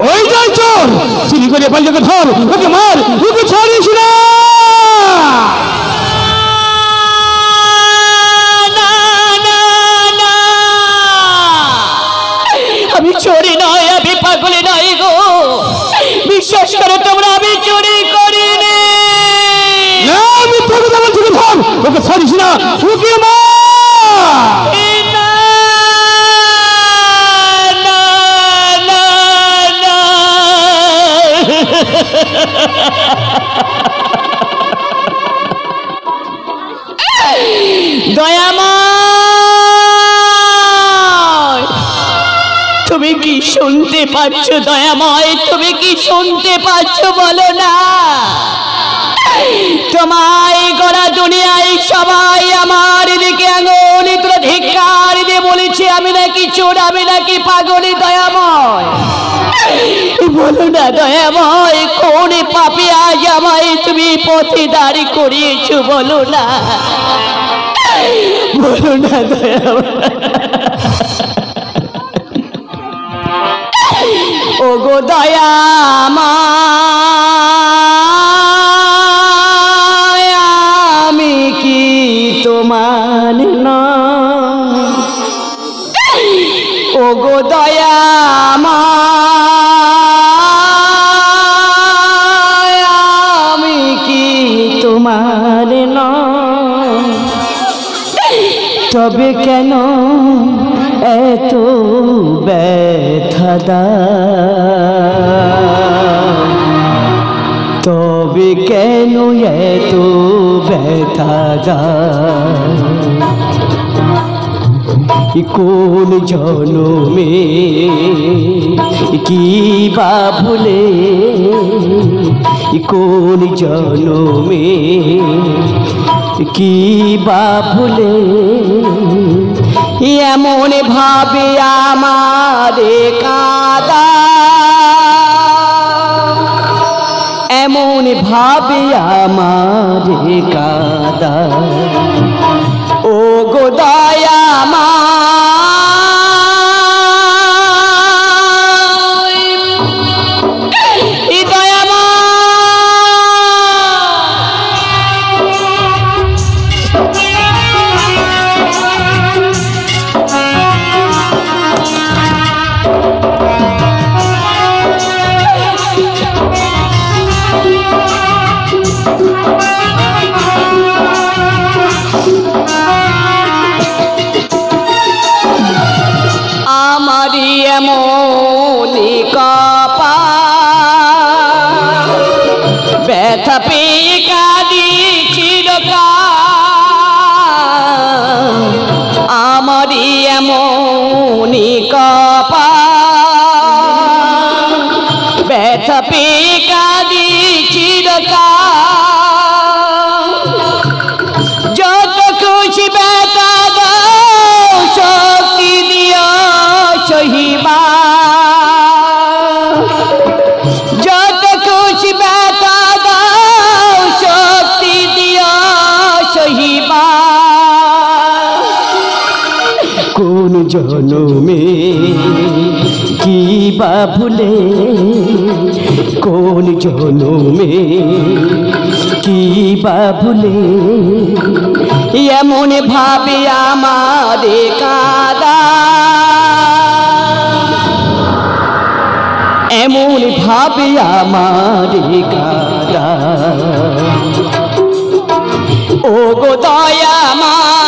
ওই যাই চোর চুরি করে পালিয়ে ধর ওকে মার ওকে ছাড়িস না আমি চোরি নয় আমি পাগলি নয় গো বিশ্বাস করো তোমরা আমি চুরি করিনি আমি তোকে ধর ওকে ছাড়িস না ওকে মার দয়াময় তুমি কি শুনতে পাচ্ছ দয়াময় তুমি কি শুনতে পাচ্ছ বলো না তোমায় গোটা দুনিয়ায় সবাই আমার দিকে আঙুল তুলে ধিক্কার দিয়ে বলেছে আমি নাকি চোর আমি নাকি পাগলি দয়াময় বলো না দয়াময় কোন পাপে আজ আমায় তুমি পথে দাঁড়ি করিয়েছো বলো না দয়াময় ও গো দয়াময় আমি কি তোমার নয় ও গো দয়াময় আমি কি তোমার নয় তবে কেন এত ব্যথা তবে কেন এত ব্যথা কোন জনমে কি বা ভুলে কোন জনমে কি বা ভুলে এমন ভাবে আমারে কাঁদা এমন ভাবে আমারে কাঁদা ও গো ব্যথা পেয়ে কাঁদি চিরকাল আমারই এমনই কপাল ব্যথা পেয়ে কাঁদি চিরকাল যত খুশি ব্যথা দাও শক্তি দিও সহিবা যত খুশি ব্যথা কোন জনমে কি বা ভুলে কোন জনমে কি বা ভুলে এমন ভাবে আমারে কাঁদা এমন ভাবে আমারে কাঁদা ও গো দয়াময়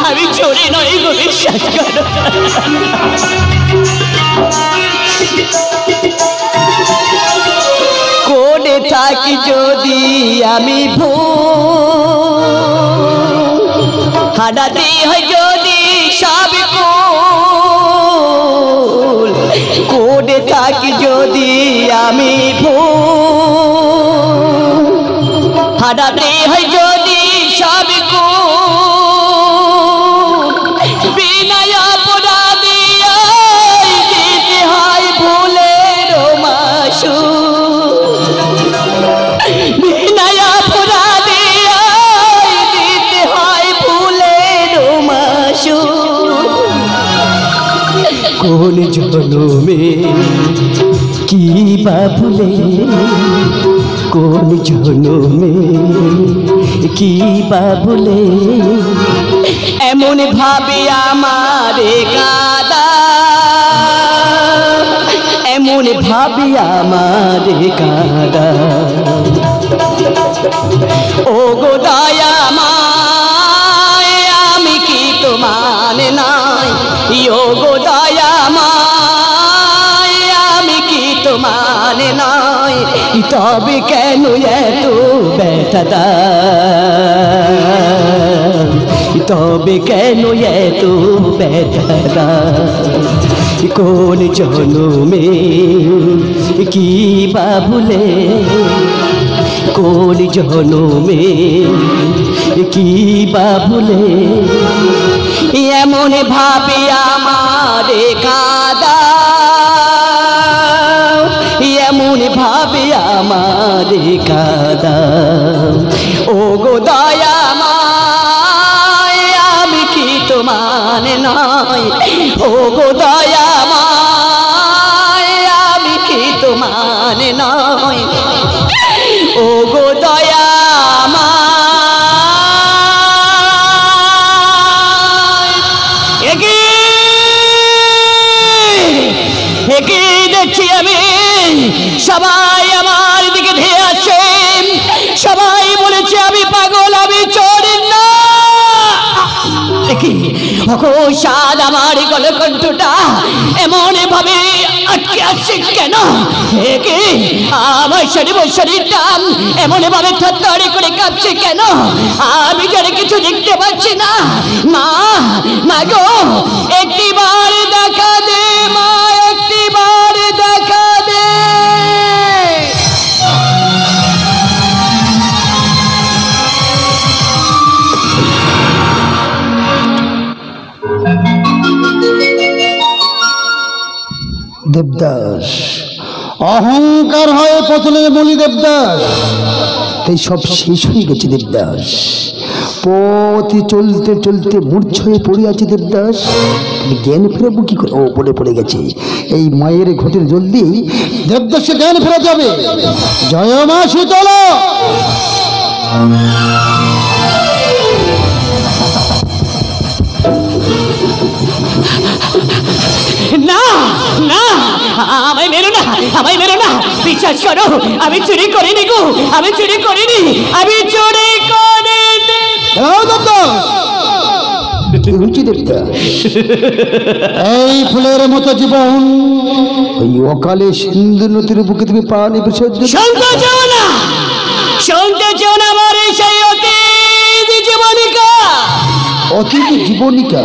আমি চোরে নয় গো বিশ্বাস করো কোনে থাকি যদি আমি হারাতে হয় যদি সব কুল কোনে থাকি যদি আমি হারাতে হয় যদি সব কুল বিনা অপরাধে কোন জনমে কি বা ভুলে, কোন জনমে কি বা ভুলে এমন ভাবে আমারে কাঁদা, এমন ভাবে আমারে কাঁদা। ও গো দয়াময় আমি কি তোমার নাই, ও গো দয়াময় আমি কি তোমার নাই, তবে কেন এত ব্যথা দাও, তবে কেন এত ব্যথা। কোন জনমে কি বা ভুলে, কোন জনমে কি বা ভুলে এমন ভাবে আমারে কাঁদা, এমন ভাবে আমারে কাঁদা। ও গো দয়াময় আমি কি তোমার নাই, ও গো দয়াময় আমি কি তোমার নাই, ও গো দয়াময়। একে দেখছি আমি সবাই আমার দিকে ধেয়ে আসে, সবাই বলেছে আমি পাগল, আমি চোর না। দেখি সাদ আমার গলকণ্ঠটা এমন ভাবে আটকে আসছে কেন, একে আমার শরীরটা এমন ভাবে থরথর করে কাঁপছে কেন, আমি যেন কিছু দেখতে পাচ্ছি না। মা, মা গো একটিবার দেখা দে, মা একটিবার দেখা দে। দেবদাস অহংকার হয়ে প্রথমে বলি দেবদাস, এই সব শেষ হয়ে গেছে দেবদাস। পথে চলতে চলতে মূর্ছা হয়ে পড়ে আছে দেবদাস, জ্ঞান ফেরাবো কি করে? ও পড়ে গেছে। এই মায়ের ঘটের জলদি দেবদাসকে জ্ঞান ফেরা যাবে। জয় মা শীতলা। না না, আমায় মেরো না, আমায় মেরো না, বিশ্বাস করো আমি চুরি করিনি গো, আমি চুরি করিনি, আমি চুরি করিনি। এই ফুলের মতো জীবন ওই অকালে সিন্ধু নদীর বুকে তুমি পানি বিসর্জন। শুনতে চাও না, শুনতে চাও না আমার সেই অতীত জীবনিকা, অতীত জীবনিকা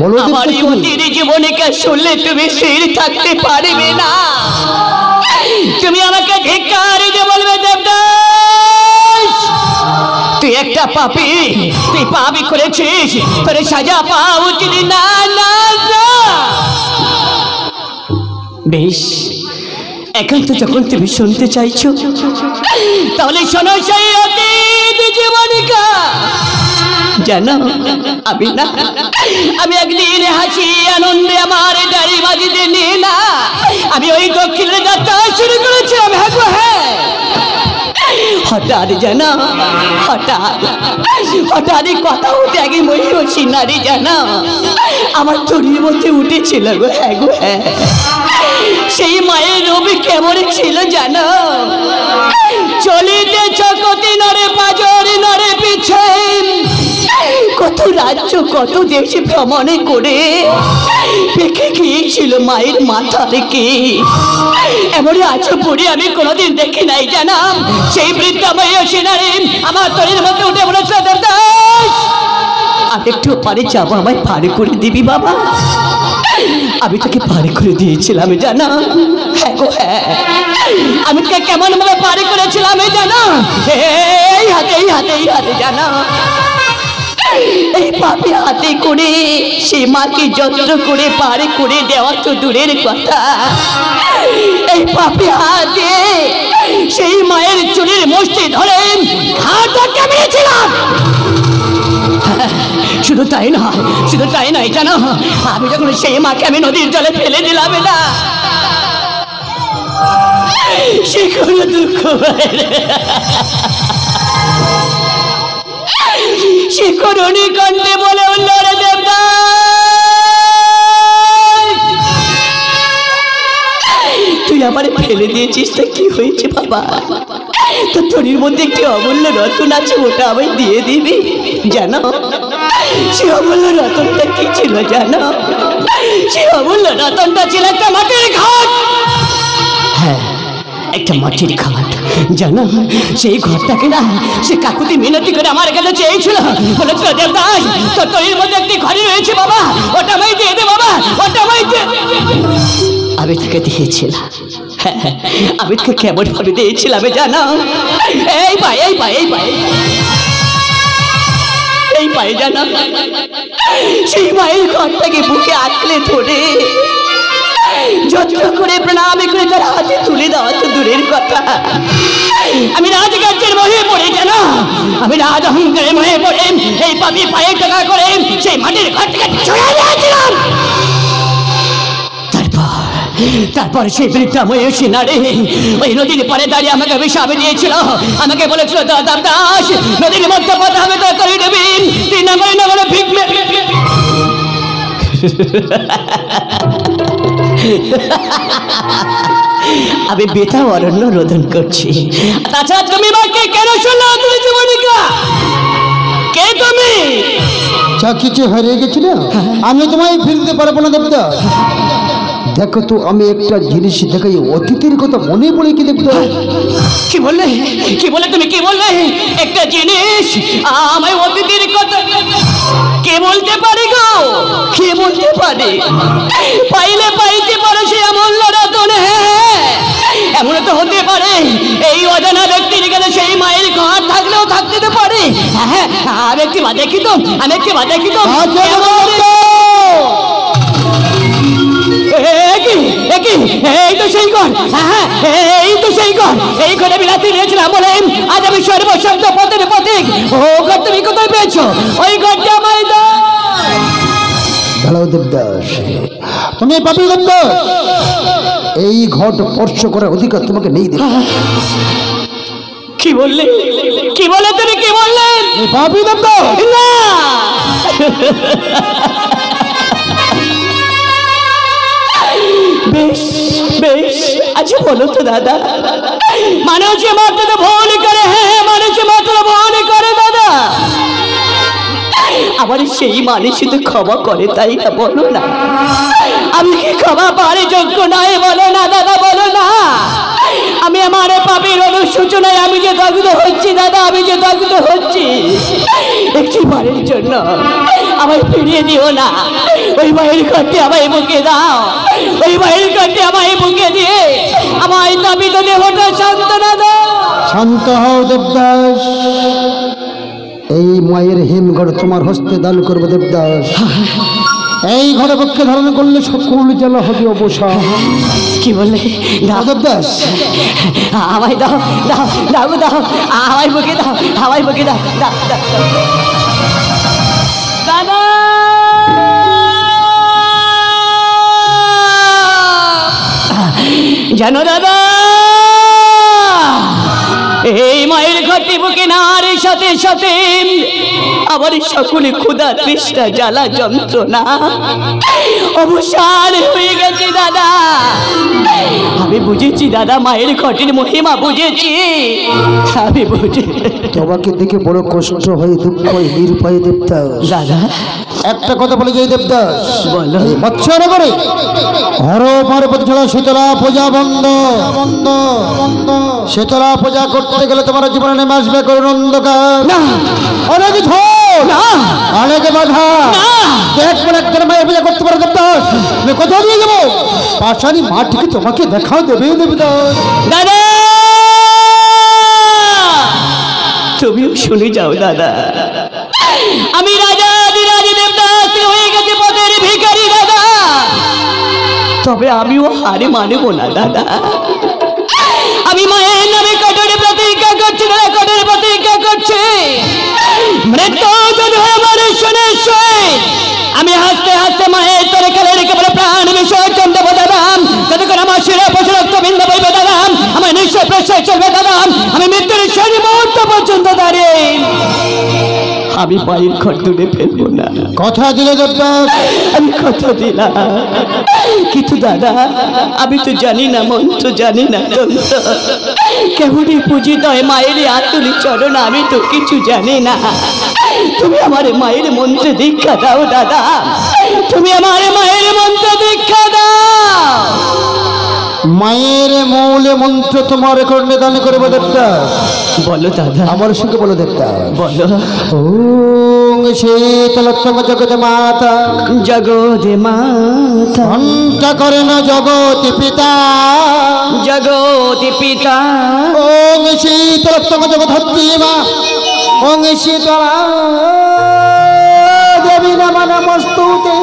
বলো। আমার অতীত জীবনিকা শুনলে তুমি স্থির থাকতে পারবে না, তুমি আমাকে ধিক্কার দিয়ে বলবে দেবদাস তুই একটা পাপী, তুই পাপী করেছিস, তোর সাজা পাওয়া উচিত। না না না, বেশ এখন তো যখন তুমি শুনতে চাইছো তাহলে শোনো সেই অতীত জীবনিকা। জানো আমি না, আমি একদিন হাসি আনন্দে আমার দাড়ি বাজিতে নিয়ে না আমি ওই দক্ষিণের যাত্রা শুরু করেছিলাম। হ্যাঁ গো হ্যাঁ, হঠাৎ জানো, হঠাৎ কথা হতে আগে মহিষী নারী জানো আমার তরির মধ্যে উঠেছিল গো। হ্যাঁ গো হ্যাঁ, সেই মায়ের রবি কেমন ছিল জানো, চলিতে চকতি নরে পাজরে নরে পিছে, কত রাজ্য কত দেশে ভ্রমণে করে পেকে গিয়েছিল মায়ের মাথা রেখে। এমন আছো পড়ে আমি কোনোদিন দেখি নাই জানাম। সেই বৃদ্ধা মহিষী নারী আমার তরির মধ্যে উঠে বলেছিল দেবদাস আমি একটু পারে যাবো, আমায় পার করে দিবি বাবা। আমি তোকে পার করে দিয়েছিলাম জানা। হ্যাঁ গো হ্যাঁ, আমি তোকে কেমন ভাবে পার করেছিলাম জানা, এই হাতে এই হাতে এই হাতে জানা, এই পাপি হাতে করে সেই মাকে যত্ন করে পার করে দেওয়া তো দূরের কথা, এই পাপি হাতে সেই মায়ের চুলের মুষ্টি ধরে ঘাটটা কেমিয়েছিলাম। শুধু তাই নয় জানো, আমি যখন সেই মাকে আমি নদীর জলে ফেলে দিলাম না, সে কোনো দুঃখ সে করুণী কণ্ঠে বলে উঠল, রে দেবদাস, তুই আমার ফেলে দিয়েছিস, তা কি হয়েছে বাবা? তোর শরীর মধ্যে একটি অমূল্য রতন আছে, ওটা আমায় দিয়ে দিবি। জানো সে অমূল্য রতনটা কি ছিল জানো? সে অমূল্য রতনটা ছিল একটা মাটির ঘাট। হ্যাঁ, একটা মাটির ঘাট। জানো সেই ঘরটাকে না সে কাকুতি মিনতি করে আমার কাছে চেয়েছিল, বলেছিল, দেবদাস তোর শরীর মধ্যে একটি ঘরে রয়েছে বাবা, ওটা আমায় দিয়ে দে বাবা, ওটা আমায় দিয়ে। আমি তাকে দিয়েছিলাম, আমি তোকে কেমন ভাবে দিয়েছিলাম জানো? এই পায়ে জানো, সেই মায়ের ঘরটাকে বুকে আঁকলে ধরে যত্ন করে প্রণামে করে তার হাতে তুলে দেওয়া তো দূরের কথা, আমি রাজকার্যের মহে পড়ে জানো, আমি রাজ অহংকারের মহে পড়ে এই পাবি পায়ে টাকা করে সেই মাটির ঘরটাকে ছড়িয়ে দিয়েছিলাম। তারপর সেই বৃদ্ধা মহিষী নারী ওই নদীর পাড়ে দাঁড়িয়ে আমাকে অভিশাপ দিয়েছিল, আমাকে বলেছিল, দেবদাস নদীর মধ্যে পথে হবে তো করে দেবি, তুই না করে ভিক। আমি বেতা অরণ্য রোদন করছি। তাছাড়া তুমি মাকে কেন শুনলো? তুমি জীবনিকা কে? তুমি যা কিছু হারিয়ে গেছিল আমি তোমায় ফিরতে পারবো না দেবদাস। দেখো তো আমি একটা জিনিস দেখাই, অতীতের কথা মনে পড়ে কি দেখতে। কি বললে তুমি? কি বললে? একটা জিনিস আমায় অতীতের কথা কে বলতে পারে গো? কে বলতে পারে? পাইলে পাইতে পারো সে অমূল্য রতন। এমন তো হতে পারে এই অজানা ব্যক্তির কাছে সেই মায়ের ঘর থাকলেও থাকতে তো পারে। হ্যাঁ, আমি একটি মা দেখি তো, এই তো সেই ঘর, এই তো সেই ঘর। এই ঘরে বিলাতি নিয়েছিলাম বলে আজ আমি সর্বশব্দ পথের পথিক। ও ঘর তুমি কোথায় পেয়েছো? ওই ঘরটা আমায় দাও। দাঁড়াও দেবদাস, তুমি পাপি দেবদাস, এই ঘট স্পর্শ করার অধিকার তোমাকে নেই। দেব কি বললে? তুমি কি বললে? পাপি দেবদাস না, বেশ আচ্ছা বলো তো দাদা, মানুষ মাত্র তো ভুল করে। হ্যাঁ, মানুষ মাত্র ভুল করে দাদা, আবার সেই মানুষ শুধু ক্ষমা করে, তাই না? বলো না, আমি কি ক্ষমা পারে যোগ্য নয়? বলো না দাদা, বলো না। আমি আমার পাপের অনুশোচনায় আমি যে দগ্ধ হচ্ছি দাদা, আমি যে দগ্ধ হচ্ছি, একটি বারের জন্য আমায় ফিরিয়ে দিও না। ওই মায়ের ঘরটি আমায় বুকে দাও, ওই মায়ের ঘরটি আমায় বুকে দিয়ে আমায় দাবিত দেহটা সান্ত্বনা দাও। শান্ত হও দেবদাস, এই মায়ের হিমঘর তোমার হস্তে দান করবো দেবদাস। এই ঘরে পক্ষে ধারণ করলে সকল জ্বালা হবে অবসান। কি বললে? দাও দেবদাস, আমায় দাও, আমায় বুকে দাও, আমায় বুকে দাও। দাদা, জানো দাদা, এই মায়ের ঘরটি বুকে নার সাথে সাথে আমার সকলে ক্ষুধা তৃষ্ণা জ্বালা যন্ত্রণা অবসান হয়ে গেছে দাদা। আমি বুঝেছি দাদা, মায়ের ঘটির মহিমা বুঝেছি, আমি বুঝেছি। তোমাকে দেখে বড় কষ্ট হয়, দুঃখ হয়, নিরুপায় দেবদাস। দাদা একটা কথা বলে যাই দেবদাস, বলো। মৎস্যনগরে হর পার্বতী ছাড়া শীতলা পূজা বন্ধ। শীতলা পূজা করতে গেলে তোমার জীবনে নেমে আসবে করুণ অন্ধকার, অনেক ঝড়, অনেক বাধা। একবার একজন মায়ের পূজা করতে পারো দেবদাস, আমি কোথাও দিয়ে যাবো? পাশানি মাটিকে তোমাকে দেখাও দেবে দেবদাস। দাদা তুমিও শুনে যাও দাদা, আমি রাজা দেবদাস হয়ে গেছে পথের ভিখারি দাদা, তবে আমিও হারে মানব না দাদা। আমি মায়ের নামে কঠোর প্রতিজ্ঞা করছি দাদা, কঠোর প্রতিজ্ঞা করছি। মৃত্যু যদি আমার শুনে আসতে মায়ের তোরে কালে রেখে বলে প্রাণ বিসর্জন দেবো দাদা, যতক্ষণ আমার শিরে পশু রক্তবিন্দু বইবে দাদা, আমার নিশ্চয় প্রশ্রয় চলবে দাদা, আমি মৃত্যুর শেষ মুহূর্ত পর্যন্ত দাঁড়িয়ে আমি পায়ের ঘর তুলে ফেলবো না। কথা দিলে দেবদাস? আমি কথা দিলাম, কিন্তু দাদা আমি তো জানি না মন্ত্র, জানি না তন্ত্র, কেমনই পূজিত হয় মায়ের আতুলি চরণ, আমি তো কিছু জানি না। তুমি আমার মায়ের মন্ত্রে দীক্ষা দাও দাদা, তুমি আমার মায়ের মন্ত্র দীক্ষা দাও। মায়ের মৌলে মন্ত্র তোমার কর্ণে দান করবো দেবদাস। বলো দাদা। আমার সঙ্গে বলো দেবদাস। বলো। ওম শীতলোত্তম জগৎ মাতা, জগৎ মাতা, ঘণ্টা করে না জগৎ পিতা, জগৎ পিতা। ওম শীতলোত্তম জগৎ হত্তি মা, ওম শীতলা দেবী নমঃ নমস্তুতে।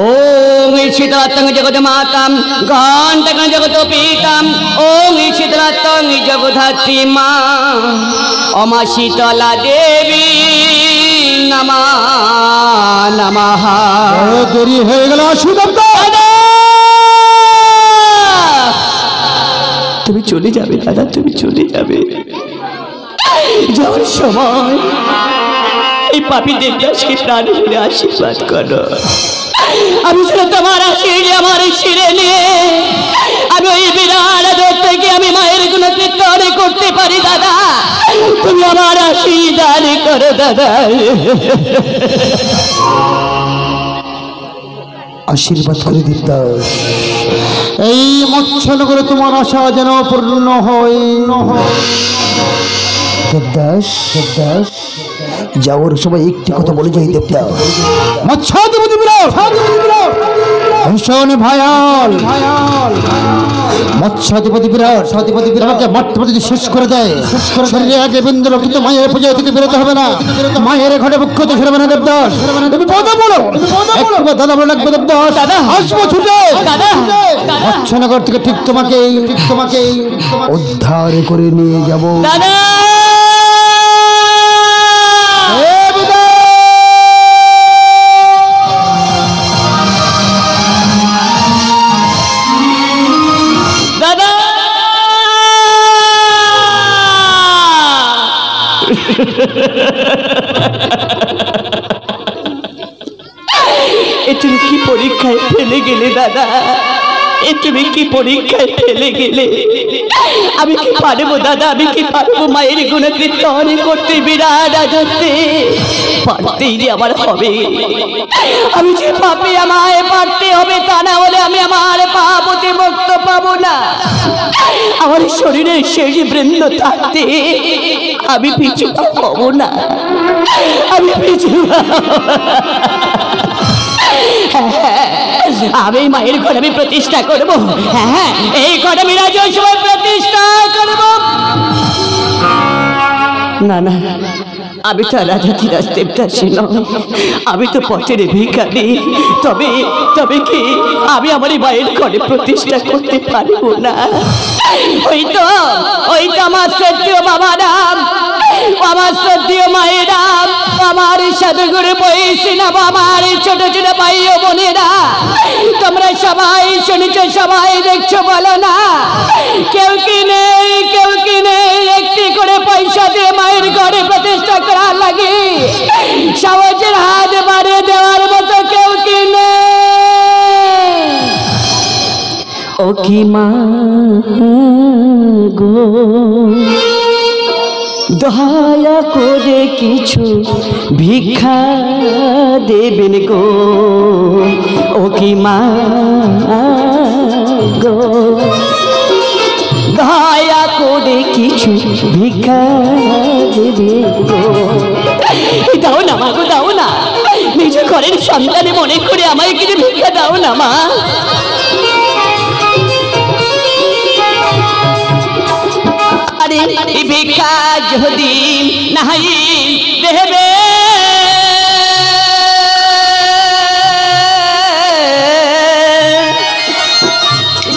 ওম শীতলাত্তং জগৎ মাতাম, ঘণ্টাকং জগৎ পিতাম, ওম শীতলাত্তং জগদ্ধাত্রী মা, অমা শীতলা দেবী নমঃ নমঃ। দেরি হয়ে গেল, সুদেবদাস তুমি চলে যাবে দাদা, তুমি চলে যাবে। যাওয়ার সময় এই পাপী দেবদাসকে প্রাণ ভরে আশীর্বাদ করো। আমি যেন তোমার আশীর্বাদ আমার শিরে নিয়ে আমি ওই বিরাট দূর থেকে আমি মায়ের গুণকীর্তন করতে পারি দাদা, তুমি আমার আশীর্বাদ করো দাদা। আশীর্বাদ করে দেবদাস, এই মৎস্যনগরে তোমার আশা যেন পূর্ণ হয়। দেবদাস, দেবদাস যাওয়ার সময় একটি কথা বলে যাই দেবদাস। মৎস্যাধিপতি বিরাট ভীষণ ভয়াল, মৎস্যাধিপতি বিরাট বিরাটকে মাত্রা যদি শেষ করে দেয়, শরীরে আগে বিন্দু কিন্তু মায়ের পূজা থেকে বেরোতে হবে না, মায়ের ঘরে মুখ্য তো ফেরবে না দেবদাস। তুমি কথা বলো, দাদা বলে লাগবে দেবদাস, দাদা আসবো ছুটে দাদা। মৎস্যনগর থেকে ঠিক তোমাকে উদ্ধার করে নিয়ে যাবো দাদা। তুমি কি পরীক্ষায় ফেলে গেলে দাদা, তুমি কি পরীক্ষায় ফেলে গেলে? আমি কি পারবো দাদা, আমি কি পারবো মায়ের গুণকীর্তন করতে, বিরাট রাজত্বে পারতেই যে আমার হবে। আমি যে পাপি, আমায় পারতে হবে, তা না হলে আমি আমার পাপ হতে মুক্ত পাবো না। আমার শরীরে শেষ বৃন্দ থাকতে আমি পিছু পাবো না, আমি পিছু আমি মায়ের ঘর আমি প্রতিষ্ঠা করব। হ্যাঁ, এই ঘর আমি রাজার সময় প্রতিষ্ঠা করব। না না, আমি তো রাজাধিরাজ দেবদাসী নয়, আমি তো পথের ভিখারি। তবে কি আমি আমার মায়ের ঘরে প্রতিষ্ঠা করতে পারবো না? ওই তো আমার শ্রদ্ধেয় বাবা রাম, আমার শ্রদ্ধেয় মায়ের রাম, আমার সাধুগুরু বয়সী না, আমার ছোট ছোট ভাই ও বোনেরা, তোমরা সবাই শুনেছ, সবাই দেখছো, বলো না কেউ কি নেই, কেউ কি নেই একটি করে পয়সা দিয়ে মায়ের ঘরে প্রতিষ্ঠা করার লাগে সাহসের হাত বাড়িয়ে দেওয়ার মতো কেউ কি নেই? ও কি মা গো, দয়া করে কিছু ভিক্ষা দেবেন গো। ও কি মা গো, দয়া করে কিছু ভিক্ষা দেবে গো। দাও না মা গো, দাও না, নিজের ঘরের সন্তানে মনে করে আমায় কিছু ভিক্ষা দাও না মা। আরে ভিক্ষা যদি নাই দেবে,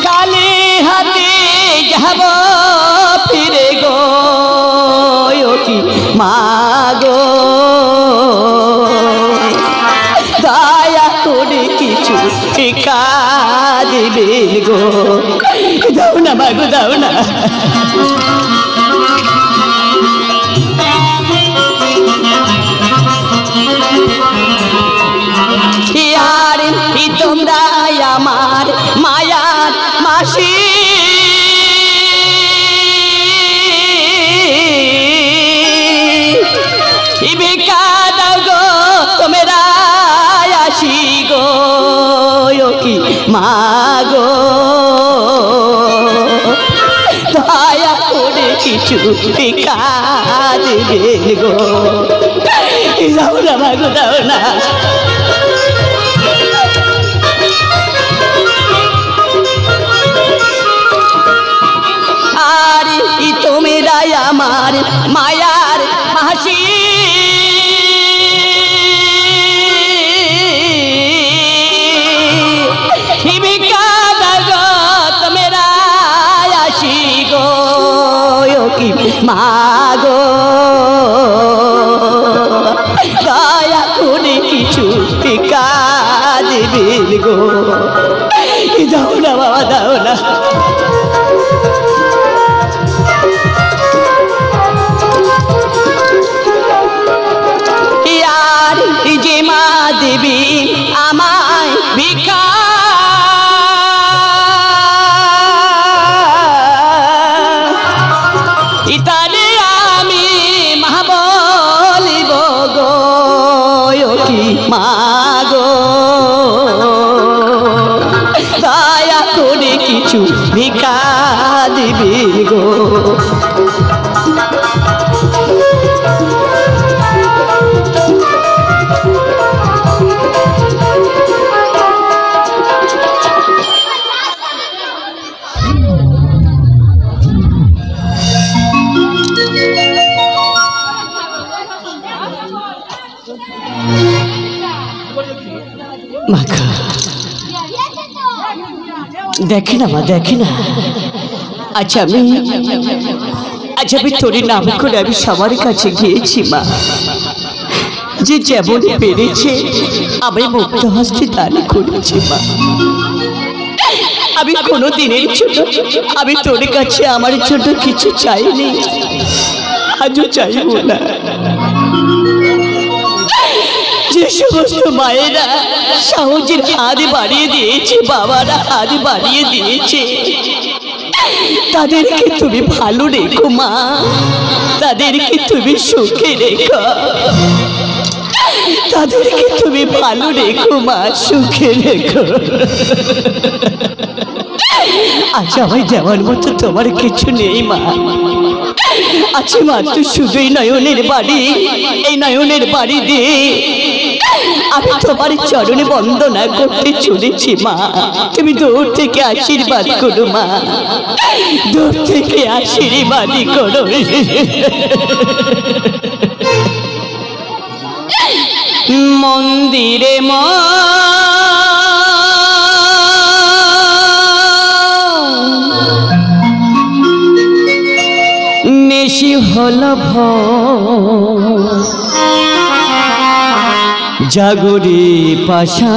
কালি হাতে যাব ফিরে গো। কি মা গো, দয়া করে কিছু ভিক্ষা দিবেন গো, দাও না মাগো দাও না। আর তোমরা আমার মায়ার মাসি, ভিক্ষা দাও গো তোমরা আসি গো কি মাগো, দয়া করে কিছু ভিক্ষা দিবেন গো, দাও না মাগো দাও না। আর তোমরা আমার মায়ার মাসি, ভিক্ষা দাও গো তোমরা আসি গো কি মাগো, দয়া করে কিছু ভিক্ষা দিবেন গো, দাও না বাবা দাও না। আর যে মা দেবী আমায় ভিক্ষা, ইতারে আমি মা বলিব গো কি মাগো, দয়া করে কিছু ভিক্ষা দিবেন গো। দেখে না মা দেখে না, আচ্ছা আমি তোর নাম করে আমি সবার কাছে গিয়েছি মা, যে যেমন পেরেছে আমি মুক্ত হস্তে দান করেছি মা। আমি কোনো দিনের জন্য আমি তোর কাছে আমার জন্য কিছু চাইনি, আজও চাইব না। যে সমস্ত মায়েরা সহজের হাত বাড়িয়ে দিয়েছে, বাবারা হাত বাড়িয়ে দিয়েছে, তাদেরকে তুমি ভালো রেখো মা, তাদেরকে তুমি সুখে রেখো, তাদেরকে তুমি ভালো রেখো মা, সুখে রেখো। আচ্ছা আমার যাওয়ার মতো তোমার কিছু নেই মা, আছে মাত্র শুধুই নয়নের বাড়ি, এই নয়নের বাড়ি দিয়ে আমি তোমার চরণে বন্দনা করতে চলেছি মা, তুমি দূর থেকে আশীর্বাদ করো মা, দূর থেকে আশীর্বাদ করো। মন্দিরে মা নেশি হল জাগরে পাশা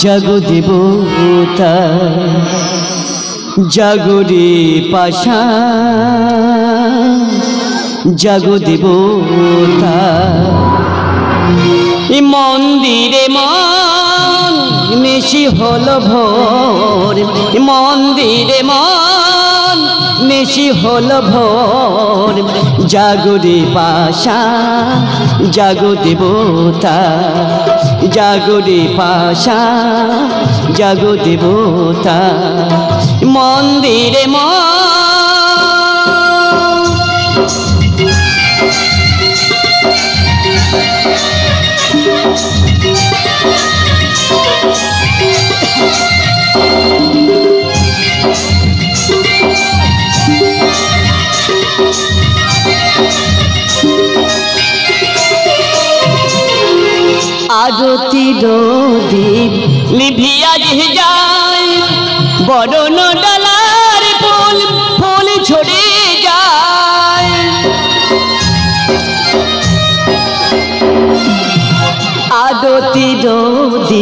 জাগো দেবতা, জাগরে পাশা জাগো দেবতা, মন্দিরে মন নেশি হল ভোর, মন্দিরে মন নেশি হল ভোর, জাগরে পাশা জাগো দেবতা, জাগরে পাশা জাগো দেবতা, মন্দিরে মন আরতির দীপ নিভিয়া যে যায়, বরণ ডালার ফুল ফুল ঝরে যায়, আরতির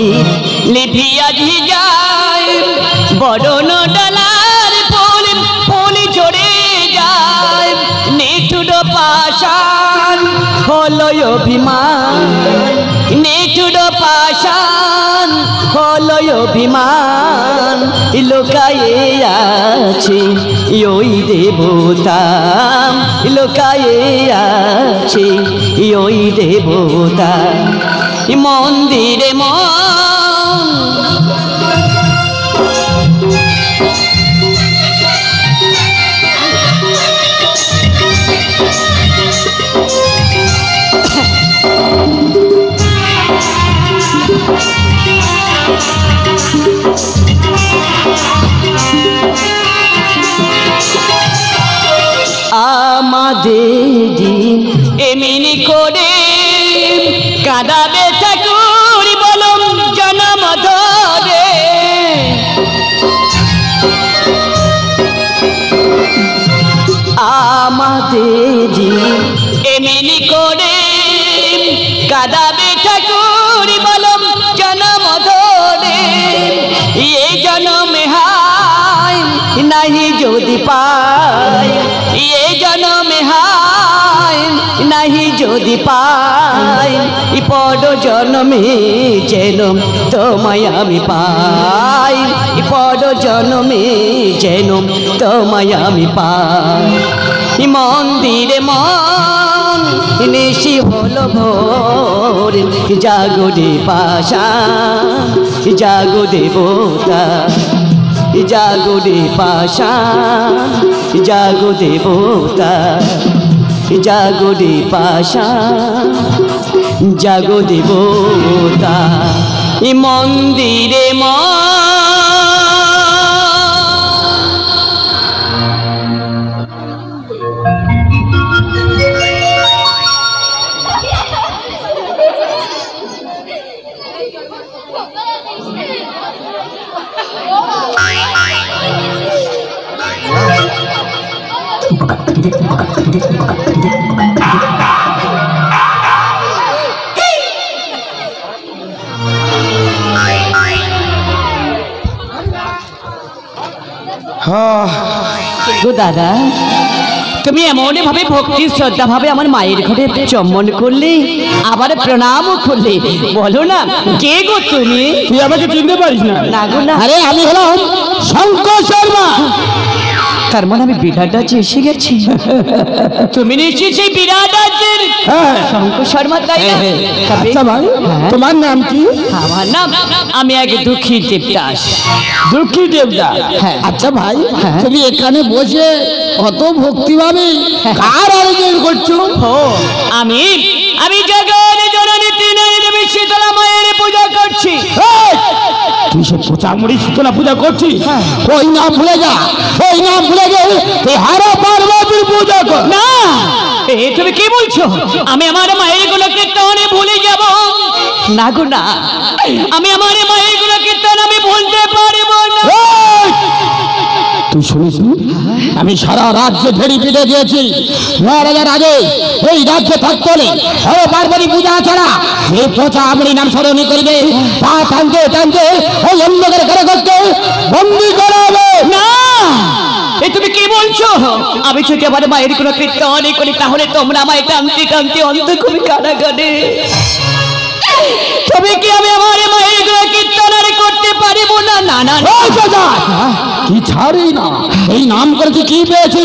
প্রদীপ লিভিয়া যায় বরণ ডালার ফুল ফুল ঝরে যায় নিঠুর পাষাণ হলো অভিমান নিঠুর পাষাণ হলো অভিমান লোকায়ে আছে ওই দেবতা লোকায়ে আছে ওই দেবতা মন্দিরে আমাদের এমনি করে কাঁদাবে ঠাকুর বলম জনম ধরে আমাদের এমনি করে কাঁদাবে ঠাকুর বলম জনম ধরে এই জনমে হায় নাহি যদি পায় এই জনমে হায় নাহি যদি পাই পর জন্মে যেন তোমায় আমি পাই পর জন্মে যেন তোমায় আমি পাই মন্দিরে মন নিশি হলো ভোর জাগো রে পাষাণ জাগো দেবতা জাগো রে পাষাণ জাগো দেবতা জাগো রে পাষাণ জাগো দেবতা মন্দিরে গো দাদা তুমি এমন ভাবে ভক্তি শ্রদ্ধা ভাবে আমার মায়ের ঘরে চম্বন করলে আবার প্রণামও করলে বলো না কে গো তুমি? তুই আমাকে চিনতে পারিস না? না গো না। আরে আমি হলাম শঙ্কর শর্মা। তার মানে আমি বিরাট রাজ্যে এসে গেছি। তুমি নিশ্চয়ই সেই বিরাট রাজ্যের শঙ্কর শর্মা, তাই না? আচ্ছা ভাই, তোমার নাম কি? আমার নাম আমি এক দুঃখী দেবদাস। দুঃখী দেবদাস? হ্যাঁ। আচ্ছা ভাই, তুমি এখানে বসে কত ভক্তিভাবে কার আয়োজন করছো? আমি আমি জগৎ জননী ত্রিনয়নী দেবী শীতলা মায়ের পূজা করছি। তুই সে পোচামুড়ি শীতলা পূজা করছিস? ওই নাম ভুলে যা, ওই নাম ভুলে গেলে তুই হারা পার্বতীর পূজা কর। না, তুমি কি বলছো? আমি আমার মায়ের গুলো কীর্তনে ভুলে যাব? না গো না, আমি আমার মায়ের গুলো কীর্তন আমি ভুলতে পারবো না। তুই শুনিস, আমি সারা রাজ্য ফেরি পিটে দিয়েছি। মহারাজার আগে এই রাজ্যে থাকতে হলে পার্বতী পূজা ছাড়া এই পচা আমরি নাম স্মরণই করবে, পা টানতে টানতে ওই অন্ধকার ঘরে করতে বন্দি করা হবে। না, তুমি কি বলছো? আমি যদি আমার মায়ের কোনো কীর্তন করি তাহলে তোমরা আমায় টানতে টানতে অন্ধকারে কারাগারে, তবে কি আমি আমার মায়ের কোনো কীর্তন আর করতে পারিব না? না না কি ছাড়ি না, এই নাম করে তুই কি পেয়েছি?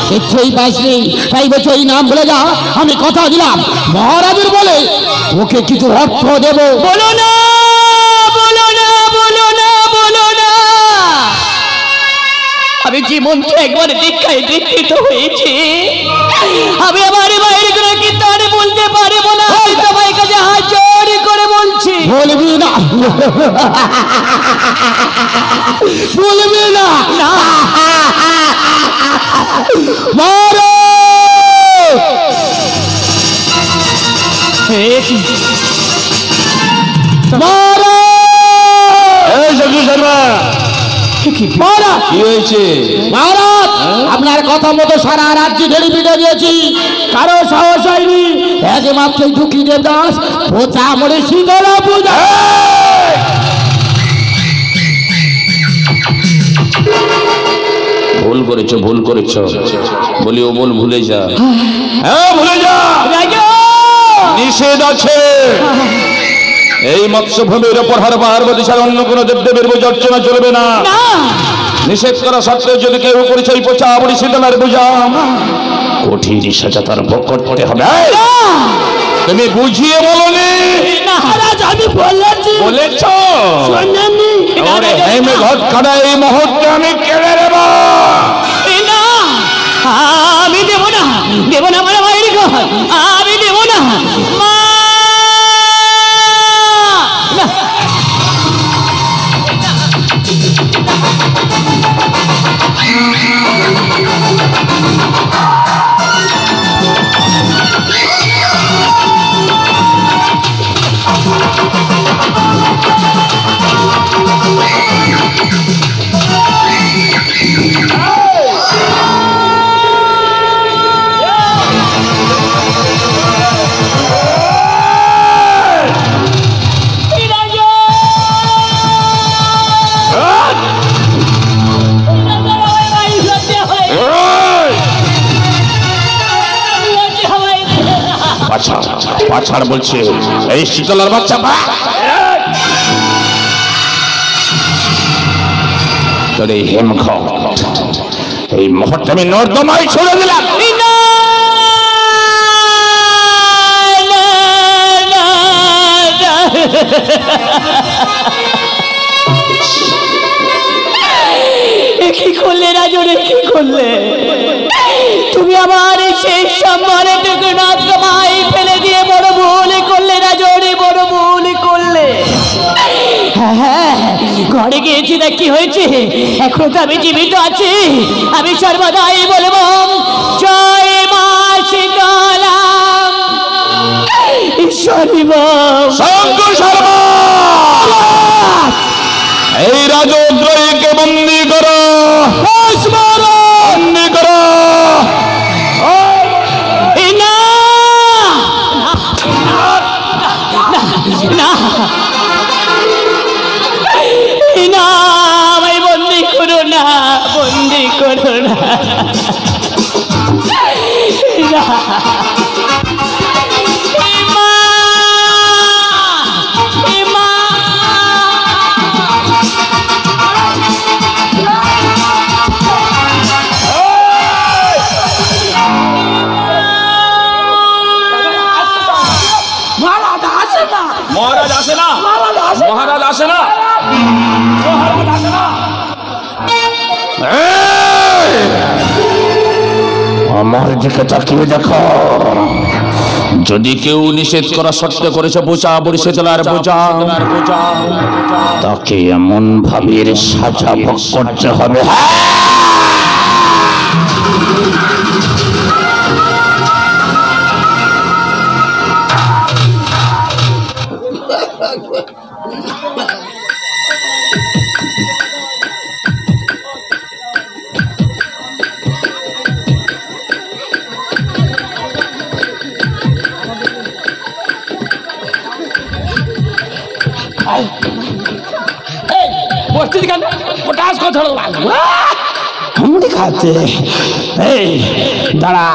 কিছুই পাইসনি, তাই বলছো এই নাম ভুলে যা। আমি কথা দিলাম মহারাজের বলে ওকে কিছু অর্থ দেব। বলো না, বলো না, বলো না, বলো না। আমি জীবন একবার দীক্ষায় দীক্ষিত হয়েছি, আমি আমার মায়ের কোনো কীর্তন বলতে পারবো না। তোমার কাছে হাত জোড় করে বলছি, বলবি না, বলবি না। আপনার কথা মতো সারা রাজ্য ঢেড়ি পিটে দিয়েছি, কারো সাহস হয়নি। একমাত্র দুঃখী দেবদাস পোচা মরে শীতলা পূজা ভুল করেছো, ভুল করেছো। বলি ও বল, ভুলে যা। হ্যাঁ ভুলে যা, রাজা নিষেধ আছে। এই মৎস্যভূমির ওপর হর পার্বতী ছাড়া অন্য কোনো দেবদেবীর পূজা অর্চনা চলবে না। না নিষেধ করা সত্ত্বেও যদি কেউ করেছে ওই পচা বড়ি শীতলার পূজা, কঠিন সাজা তার ভোগ করতে হবে। তুমি বুঝিয়ে বলনি? না রাজা আমি বলেছি। বলেছ? শোনেননি? ওরে হেমে ঘট কাটা এই মুহূর্তে আমি কেড়ে নেব। না আমি দেব না, দেব না আমার মায়ের ঘর, আমি দেব না। মা না। পাছাড় বলছে এই শীতলার বাচ্চা। তোর এই হেমঘট এই মুহূর্তে আমি নর্দমায় ছুড়ে দিলাম। কি করলে রাজনে, কি করলে তুমি? আমার শেষ সম্মানটুকু নর্দমায় ফেলে দিয়ে বড় ভুল করলে রাজনে, বড় ভুল করলে। হ্যাঁ ঘরে গিয়েছি না, কি হয়েছে? এখন তো আমি জীবিত আছি। আমি সর্বদাই বলবো জয় মা শীতলা ঈশ্বরী এই রাজদ্রোহীকে বন্দী করো, বন্দী করো। না না আমায় বন্দি করো না, বন্দি করো না। মহারাজ আসে না, মহারাজ আসে না, মহারাজ আসে না। আমার দিকে তাকিয়ে দেখো। যদি কেউ নিষেধ করা সত্ত্বে করেছে পূজা বড়ি শীতলার পূজা, তাকে এমন ভাবে সাজা ভোগ করতে হবে। খাচ্ছে এই দাঁড়া,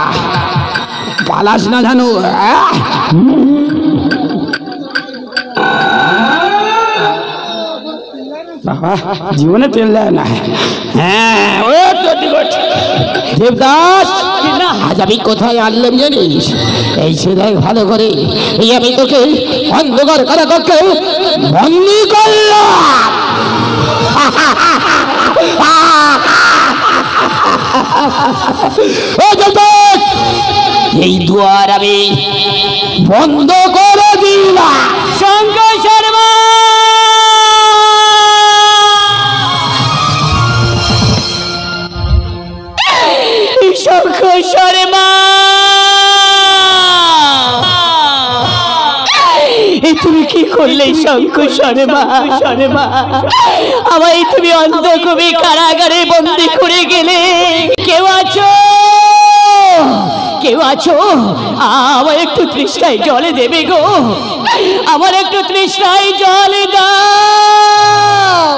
পালাস না জানো। বাবা জীবনে তেল দেয় না। হ্যাঁ দেবদাস, আজ আমি কোথায় আনলাম জানিস? এই সেদাই ভালো করে, এই আমি তোকে অন্ধকার কারাকক্ষে বন্দী করলাম। এই দুয়ার আমি বন্ধ করে দিলাম। শঙ্কর শর্মা শঙ্কর শর্মা তুমি কি করলে শঙ্কর শর্মা? শর্মা আমায় তুমি অন্ধকূপে কারাগারে বন্দি করে গেলে। কেউ আছো, কেউ আছো? আমার একটু তৃষ্ণায় জলে দেবে গো, আমার একটু তৃষ্ণায় জলে দাও।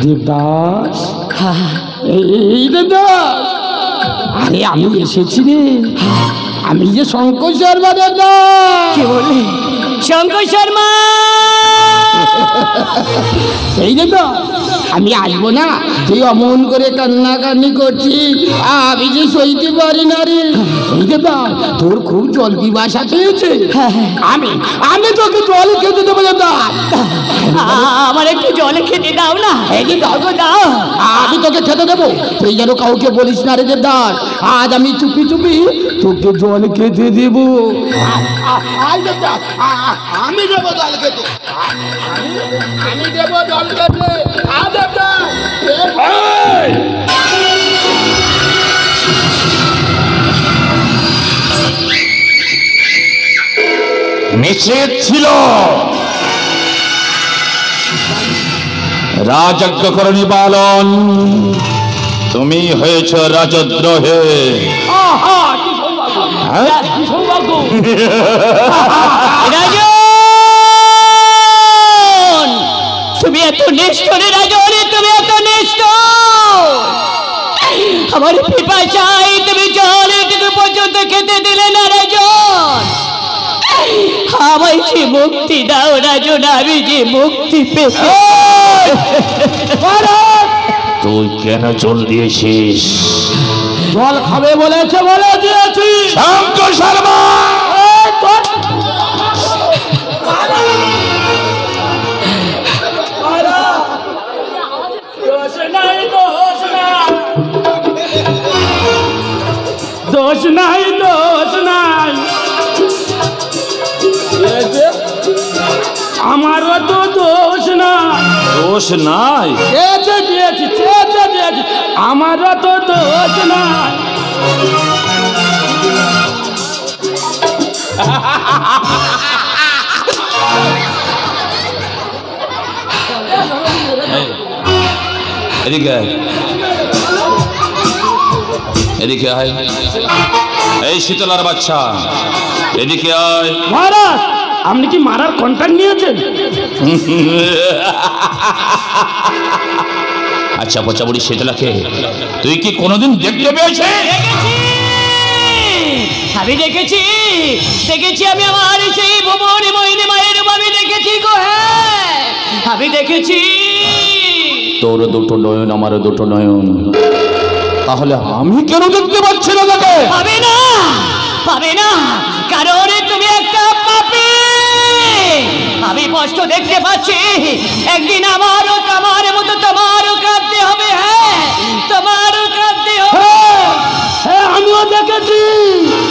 দেবদাস, এই দেবদাস, আরে আমি এসেছি রে, আমি যে শঙ্কর শর্মা দেবদাস। কি বললি? শঙ্কর শর্মা? এই দেবদাস, আমি আসবো না, তুই অমন করে কান্নাকান্নি করছি, আমি যে সইতে পারি না রে। এই দেবদাস, তোর খুব জল পিপাসা পেয়েছে, আমি আমি তোকে জল খেতে দেবো দেবদাস। আমার একটু জল খেতে দাও না। এই যে দাও গো দাও, আমি তোকে খেতে দেবো, তুই যেন কাউকে বলিস না রে দেবদাস। আজ আমি চুপি চুপি তোকে জল খেতে দেবো। আমি দেবো জল খেতে, আমি দেবো জল খেতে। নিষেধ ছিল, রাজজ্ঞ করণী পালন, তুমি হয়েছ রাজদ্রোহে। রাজন, তুমি এত নিষ্ঠুর রাজন, তুমি এত নিষ্ঠুর। আমার পিপাসায় তুমি জল এটুকু পর্যন্ত খেতে দিলে না রাজন। আমায় যে মুক্তি দাও রাজন, আমি যে মুক্তি পেতে। তুই কেন জল দিয়েছিস? জল খাবে বলেছে বলে দিয়েছি। শঙ্কর শর্মা, দোষ নাই, দোষ নাই, আমারও তো দোষ নাই। দোষ নাই? চেয়েছে দিয়েছি, চেয়েছে দিয়েছি, আমারও তো দোষ নাই। এদিকে আয়, এদিকে আয়, এই শীতলার বাচ্চা এদিকে আয়। মহারাজ, আপনি কি মারার কন্ট্যাক্ট নিয়েছেন? আচ্ছা পচা বুড়ি শীতলাকে তুই কি কোনোদিন দেখতে পেয়েছিস? আমি দেখেছি, দেখেছি, আমি আমার সেই ভুবন মোহিনী মায়ের রূপ আমি দেখেছি গো। হ্যাঁ, আমি দেখেছি। তোর দুটো নয়ন, আমারও দুটো নয়ন, তাহলে আমি কেন দেখতে পাচ্ছি না তাকে? পাবে না, পাবে না, কারণ তুমি একটা পাপী। আমি স্পষ্ট দেখতে পাচ্ছি, একদিন আমারও তোমার মতো তোমারও কাঁদতে হবে। হ্যাঁ, তোমারও কাঁদতে হবে। হ্যাঁ, আমিও দেখেছি।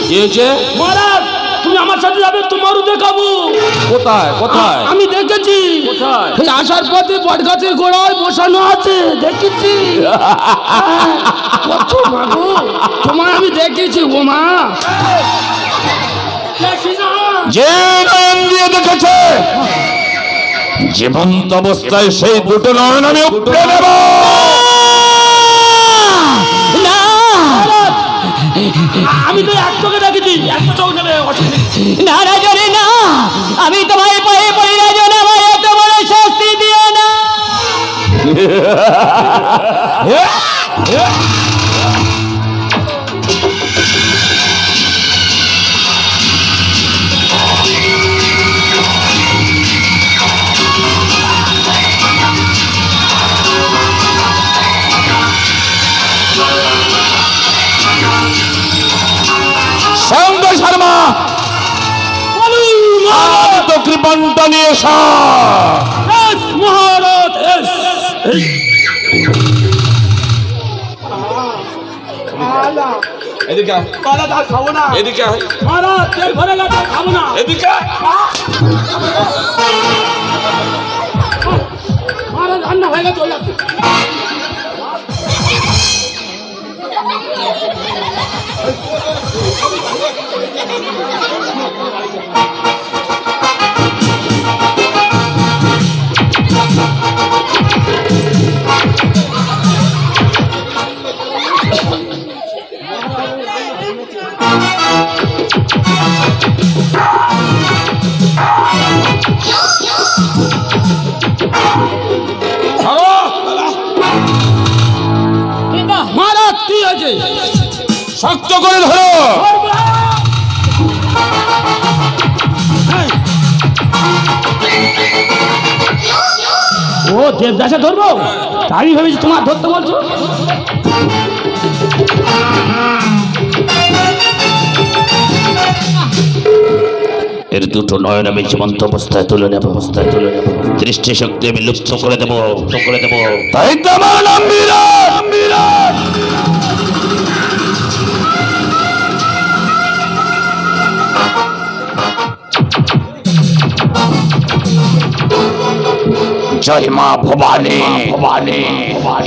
কি হয়েছে? মহারাজ, তুমি আমার সাথে যাবে, তোমারও দেখাবো। কোথায় কোথায়? আমি দেখেছি, কোথায়? এই আসার পথে বট গাছের গোড়ায় বসানো আছে, দেখেছি। কত মা গো, তোমায় আমি দেখেছি গো মা। যে নয়ন দিয়ে দেখেছে, জীবন্ত অবস্থায় সেই দুটো নয়ন আমি উপড়ে নেব। না, আমি তো এক চোখে দেখেছি, এক চোখ নেবে না রাজনে না, আমি তোমার পায়ে পড়ি রাজন, আমায় এত বড় শাস্তি দিও না। শঙ্কর শর্মা, তো কৃপণটা নিয়ে এসো। মহারাজ, এদিকে আয়, খাবো না এদিকে আয়, মহারাজ, তেল ভরে গেছে, খাবো না। এদিকে আয়। মহারাজ, রান্না হয়ে গেছে, চলে যাচ্ছে। কি আছে? শক্ত করে ধরো। ও দেবদাসে ধরবো? আমি ভেবেছি তোমার ধরতে বলছো। এর দুটো নয়ন আমি জীবন্ত অবস্থায় তুলে নেব, দৃষ্টি শক্তি আমি লুপ্ত করে দেবো। তাই তো আমার নাম বিরাট। জয় মা ভবানী,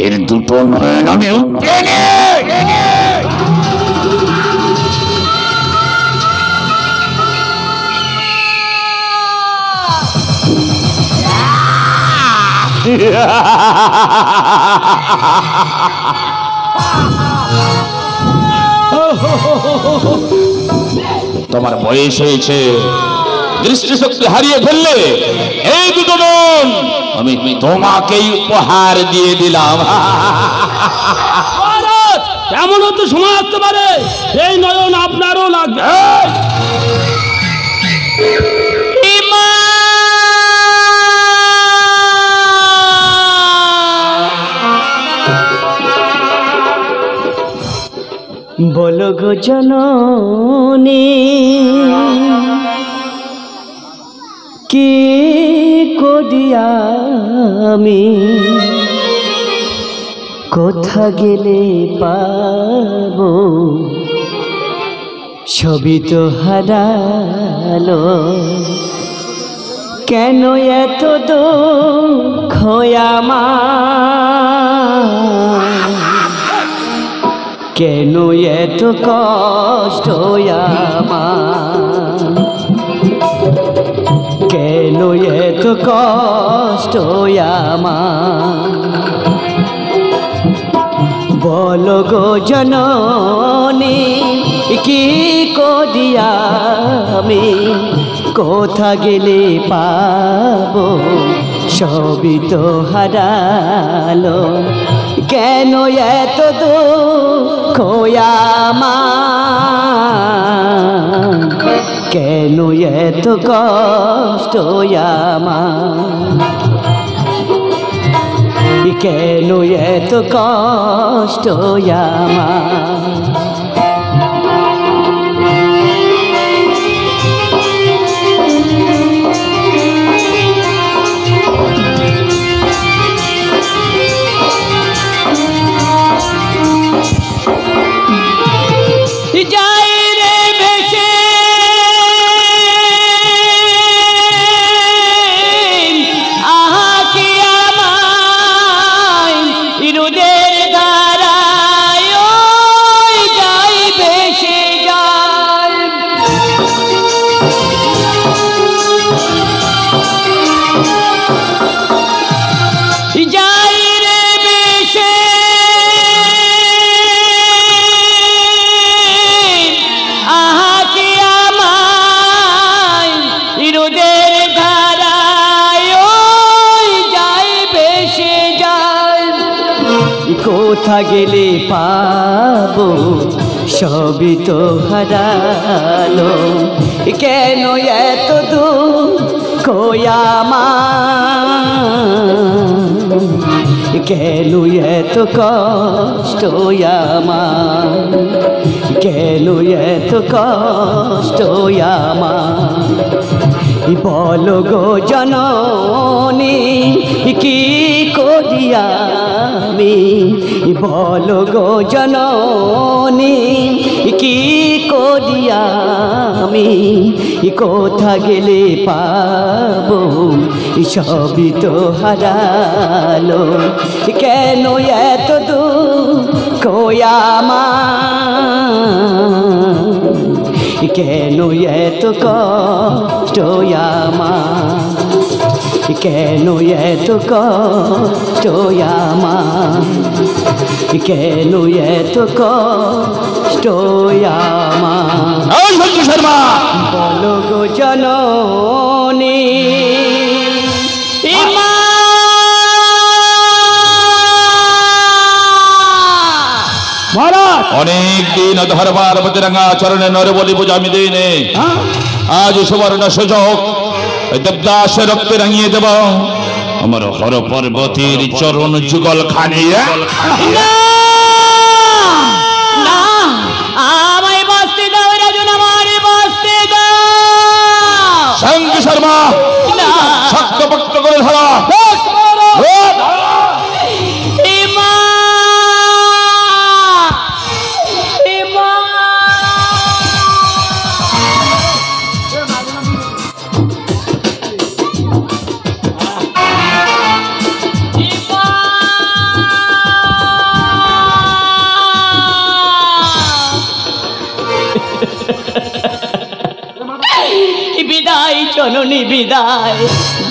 এর দুটো নয়ন আমি উঠে তোমার বয়স হয়েছে, দৃষ্টিশক্তি হারিয়ে ফেললে, এই দুটো নয়ন আমি তোমাকেই উপহার দিয়ে দিলাম। এমনও তো সময় আসতে পারে এই নয়ন আপনারও লাগবে। বলো গো জননী কি করিয়া আমি কোথা গেলে পাবো, সবই তো হারালো, কেন এত দুঃখ আমার, কেন এত কষ্ট আমার, কেন এত কষ্ট আমার, বলো গো জননী কি করিয়া আমি কোথা গেলে পাবো, সবই তো হারালো, কেন এত দুঃখ আমার, কেন এত কষ্ট আমার, কেন এত কষ্ট আমার। যাই রে ভেসে আহা কি আমায় রোদের ধারায় ওই যাই ভেসে যায়, যাই রে ভেসে আহা কি আমায় রোদের ধারায় ওই যাই ভেসে যায়, কোথা গেলে পাবো, সবই তো হারালো, কেন এত দুঃখ আমার, কেন এত কষ্ট আমার, কেন এত কষ্ট আমার, বলো গো জননী কি করিয়া আমি, বলো গো জননী কি করিয়া আমি কোথা গেলে পাবো, সবই তো হারালো, কেন এত দুঃখ আমার, কেন এত কষ্ট আমার, কেন এত কষ্ট আমার, কেন এত কষ্ট আমার, শর্মা বলো গো জননী মহারাজ অনেক দিন ধরবার রাঙা চরণে নরবলি পূজা আমি দিইনি। হ্যাঁ আজ সুবর্ণ সুযোগ দেবদাস রক্তে রাঙিয়ে দেব আমার হর পর্বতীর চরণ যুগল খানি। না না আমায় বাঁচতে দাও রাজন, আমারে বাঁচতে দাও। শঙ্খ শর্মা না শক্ত পক্ত করে ধরা। এমা এমা বিদায় জননী বিদায়,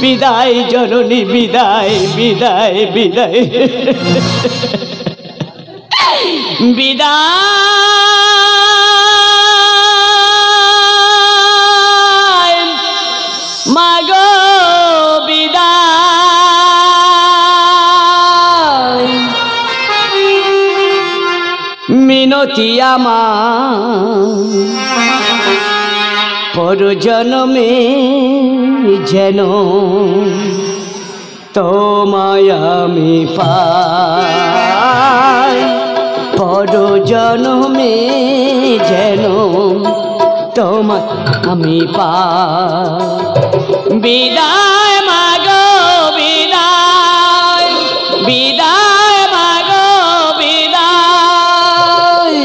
বিদায় জননী বিদায়, বিদায় বিদায় বিদায় মাগো বিদায়, মিনতি আমার পর জনমে যেন তোমায় আমি পাই, পর জনমে যেন তোমায় আমি পাই। বিদায় মাগো বিদায়, বিদায় মাগো বিদায়,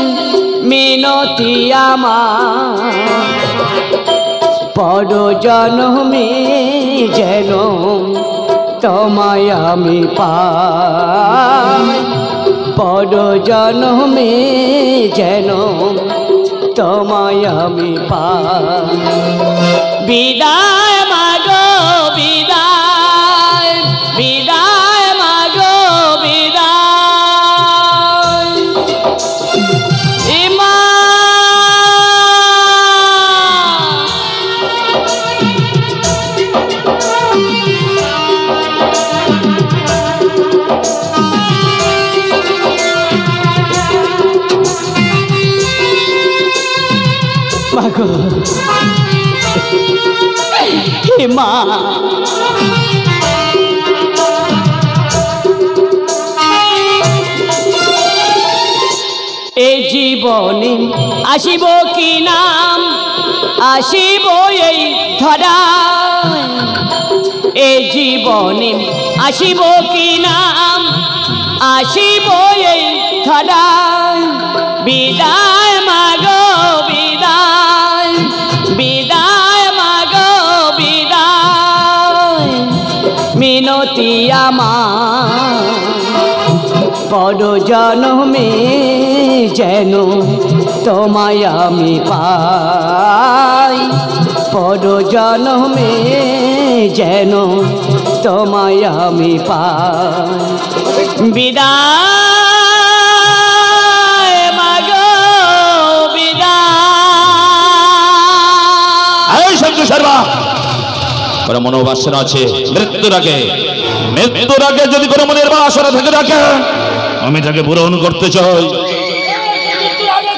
মিনতি আমার পর জনমে যেন তোমায় আমি পাই, পর জনমে যেন তোমায় আমি পাই। বিদায় মাগো বিদায়, বিদায় মাগো বিদায়, এমা মাগো হে মা, এই জীবনে আসিব কি নাম, আসিব এই ধরা, এই জীবনে আসিব কি নাম, আসিব এই ধরা। বিদায় মাগো বিদায়, বিদায় মাগো বিদায়, মিনতি আমার পর জনমে যেন তোমায় আমি পাই, পর জনমে যেন তোমায় আমি পাই। বিদায় মাগো বিদায়। এই শঙ্খ শর্মা কোনো মনোবাসনা আছে মৃত্যুর আগে, মৃত্যুর আগে যদি কোনো মনের বাসনা থেকে রাখে আমি তাকে পূরণ করতে চাই।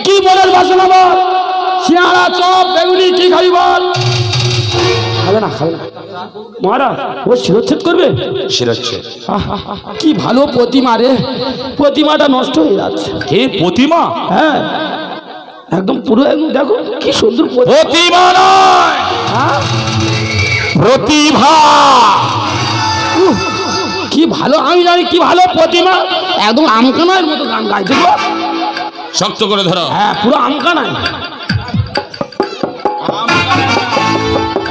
কি মনের বাসনা বল, শিয়াড়া চপ বেগুনি কি খাবি বল। খাবে না খাবে না মহারাজ, ও শিরচ্ছেদ করবে। শিরচ্ছেদ কি ভালো প্রতিমা রে, প্রতিমাটা নষ্ট হয়ে যাচ্ছে। কে প্রতিমা? হ্যাঁ একদম পুরো একদম দেখো কি সুন্দর প্রতিমা নয়, প্রতিভা। কি ভালো, আমি জানি কি ভালো প্রতিমা, একদম আমকানার মতো গান গাইছে গো। শক্ত করে ধরো। হ্যাঁ পুরো আমকানাই।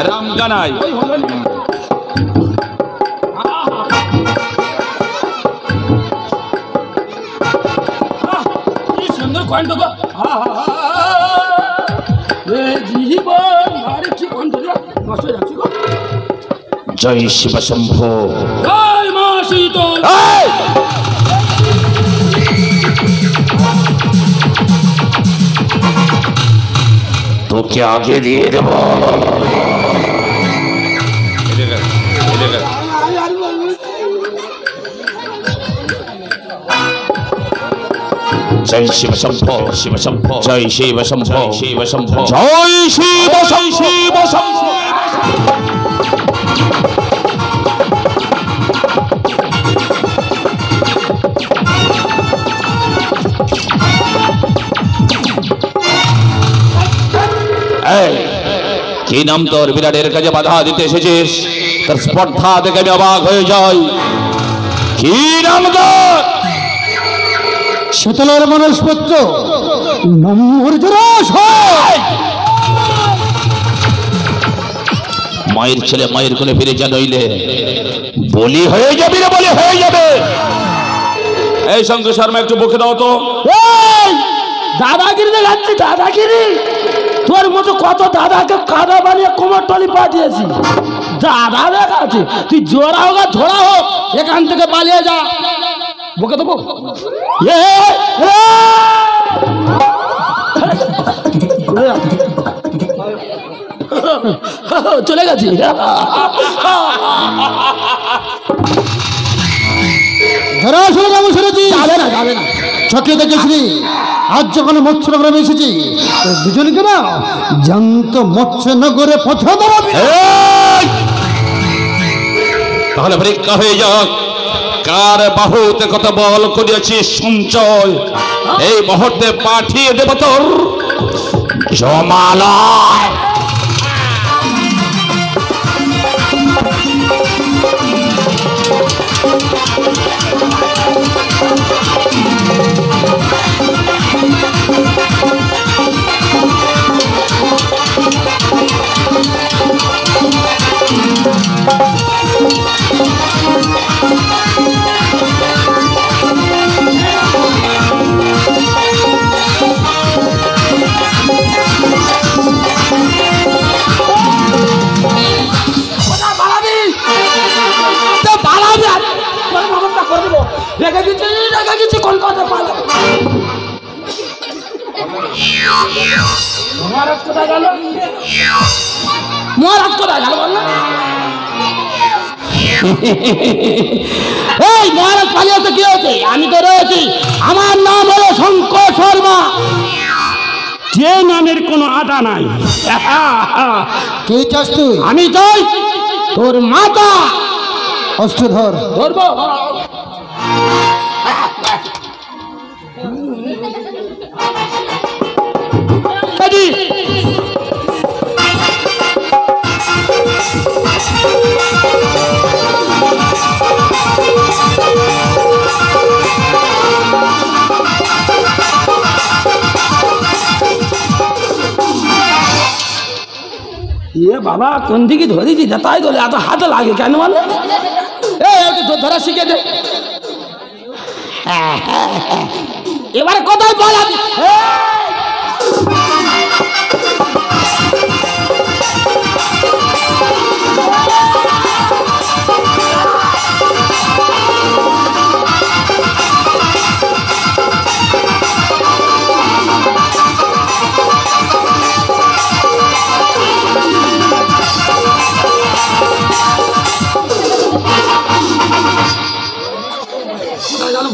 রামগানাই কি সুন্দর কণ্ঠ গো। জীবন আরে কি কণ্ঠ নষ্ট হয়ে যাচ্ছে গো। জয় শিব শম্ভো। জয় মা শীতল। তোকে আগে দিয়ে দেব। জয় শিব শম্ভো শিব শম্ভো জয় শিব শম্ভো শিব শম্ভো জয় শিব শিব শম্ভো। কি নাম তোর? বিরাটের কাছে বাধা দিতে এসেছিস? তোর স্পর্ধা দেখে আমি অবাক হয়ে যাই। কি নাম তোর? শীতলের মনস্পত্র নম্বর মায়ের ছেলে মায়ের কোলে ফিরে যা, নইলে বলি হয়ে যাবি রে, বলি হয়ে যাবে। এই শঙ্কর শর্মা একটু বকে দাও তো। দাদাগিরি যাচ্ছি, দাদাগিরি। তোর মতো কত দাদাকে কাদা বানিয়ে কোমর টলি পাঠিয়েছি, দাদা দেখাচ্ছে। তুই জোড়া হোক আর ধরা হোক, এখান থেকে পালিয়ে যা। বকে দেবো চলে গেছি। যাবে না, যাবে না। ছকে দেখেছিলি আজ যখন মৎস্যনগরে এসেছি, দুজনকে না জান্ত মৎস্যনগরে পথে দাঁড়াবি। তাহলে পরীক্ষা হয়ে যাক, কার বাহুতে কত বল করিয়াছিস সঞ্চয়। এই মুহূর্তে পাঠিয়ে দেব তোর জমালয়। কলকাতা মহারাজ কোথায় গেল? মহারাজ কোথায় গেল বল? এই মহারাজ পালিয়েছে, কি হয়েছে? আমি তো রয়েছি। আমার নাম হলো শঙ্কর শর্মা। যে নামের কোনো আদা নাই। কে চাস তুই? আমি চাই তোর মাতা। অস্ত্রধর। ধরবো। বাবা কোন দিকে ধরেছি, তাই ধরে এত হাতে লাগে কেন বলে? ধরা শিখে দে। এবারে কোথায় বলা?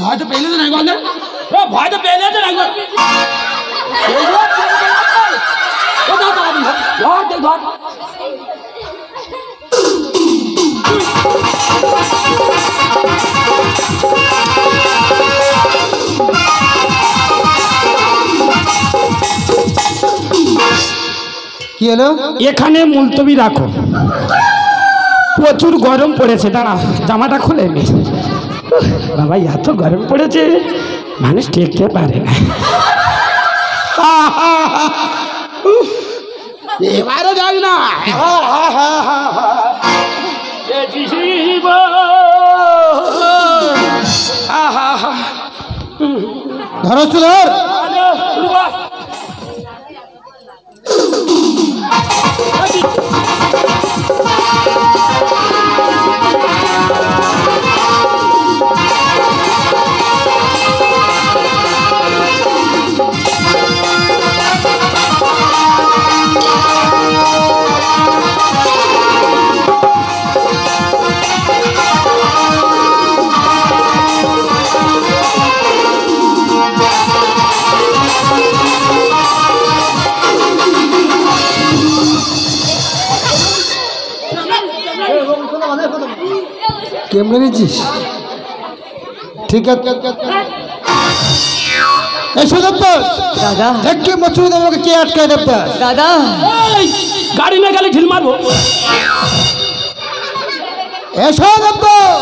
ভয়টা পেলে তো নাই বলে, ভয়টা পেলে তো নাই। কি হলো? এখানে মুলতবি রাখো, প্রচুর গরম পড়েছে। দাঁড়া জামাটা খুলে নে। বাবা এত গরম পড়েছে মানুষ টেকতে পারে না। এবারও যাই না। ধরো ধর। কেমন নিয়েছিস? ঠিক আছে, এসো দেবদাস। দাদা একটু মচুরি আমাকে কে আটকায় দেবদাস? দাদা এই, গাড়ি না গেলে ঢিল মারবো। এসো দেবদাস।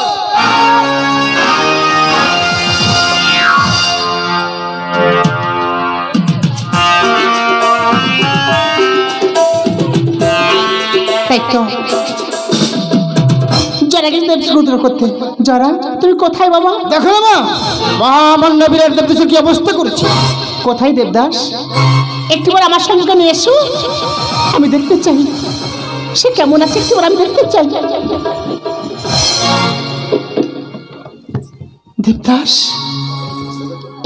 তাই তো যারা কিন্তু সমুদ্র করতে যারা তুমি কোথায় বাবা? দেখো না মা, মহামান্য বিরাট দেবদাসের কি অবস্থা করেছে। কোথায় দেবদাস? একটিবার আমার সঙ্গে নিয়ে এসো, আমি দেখতে চাই সে কেমন আছে, একটিবার আমি দেখতে চাই। দেবদাস,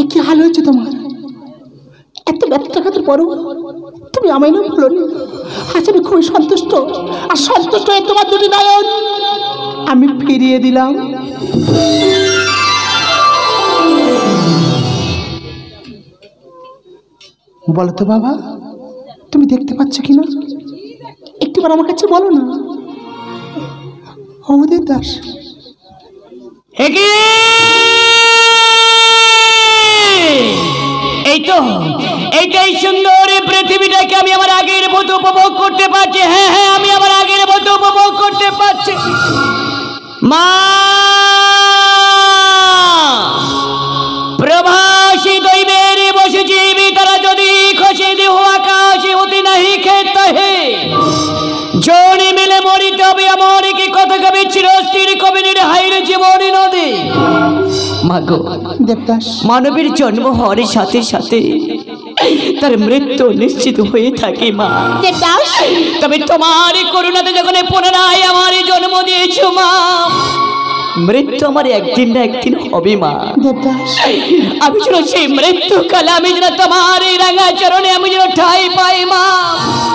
এ কি হাল হয়েছে তোমার? এত ব্যর্থতার পরও তুমি আমায় না বলো। আজ আমি খুবই সন্তুষ্ট, আর সন্তুষ্ট হয়ে তোমার দুটি নয়ন আমি ফিরিয়ে দিলাম। বলো তো বাবা, তুমি দেখতে পাচ্ছ কিনা? একটিবার আমার কাছে বলো না। ও দেবদাস, এইটাই সুন্দর পৃথিবীটাকে আমি আমার আগের মতো উপভোগ করতে পারছি। হ্যাঁ হ্যাঁ, আমি আমার আগের মতো উপভোগ করতে পারছি। মা, প্রভাসী দৈবের বসে জীবী তারা যদি খসে দেহ আকাশে অতি নাহি খেত হে জনি মিলে মরিতে হবে আমার কি কথা কবি চিরস্থির কবির হাইরে জীবনী নদী। মাগো দেবদাস, মানবের জন্ম হওয়ার সাথে সাথে তার মৃত্যু নিশ্চিত হয়ে থাকে মা। দেবদাস, তবে তোমার করুণাতে যখন পুনরায় আমার জন্ম দিয়েছ মা, মৃত্যু আমার একদিন না একদিন হবে মা। দেবদাস, আমি যেন সেই মৃত্যুকালে আমি যেন তোমার এই রাঙা চরণে আমি যেন ঠাই পাই মা।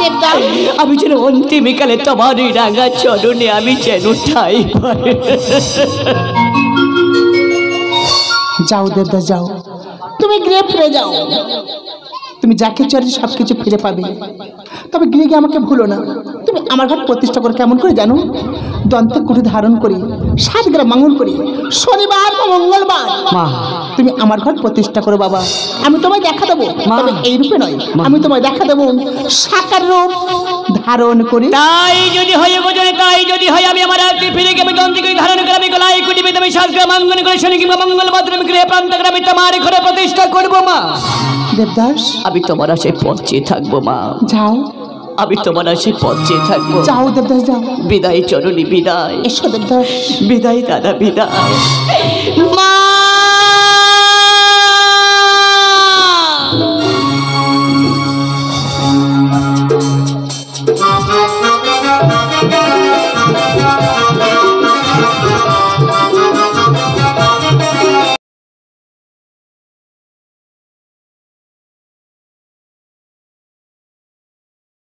দেবদাস, আমি যেন অন্তিমকালে তোমার এই রাঙা চরণে আমি যেন ঠাই পাই। যাও দেবদাস যাও, তুমি গৃহে ফিরে যাও। তুমি যাকে চাইছো সব কিছু ফিরে পাবে। তবে গৃহে গিয়ে আমাকে ভুলো না। তুমি আমার ঘর প্রতিষ্ঠা করে কেমন করে জানো? দন্তে কুঠি ধারণ করি, 7 গ্রাম মাঙ্গল করি, শনিবার বা মঙ্গলবার মা, তুমি আমার ঘর প্রতিষ্ঠা করো বাবা। আমি তোমায় দেখা দেবো, তবে এই রূপে নয়, আমি তোমায় দেখা দেবো সাকার রূপ ধারণ করি। তাই যদি হয় গোজনে, তাই যদি হয় আমি আমার রাজ্যে ফিরে গিয়ে আমি দন্তে করে ধারণ করে আমি গলায় কুটি বেঁধে আমি 7 গ্রাম মাঙ্গল করে শনি কিংবা মঙ্গলবার আমি গৃহে প্রান্ত করে আমি তোমার ঘরে প্রতিষ্ঠা করবো মা। দেবদাস, আমি তোমার আশায় পথে থাকবো মা। যাও, আমি তোমার আশায় পথে থাকবো। যাও দেবদাস যাও। বিদায় চরণী, বিদায়। এসো দেবদাস। বিদায় দাদা, বিদায় মা।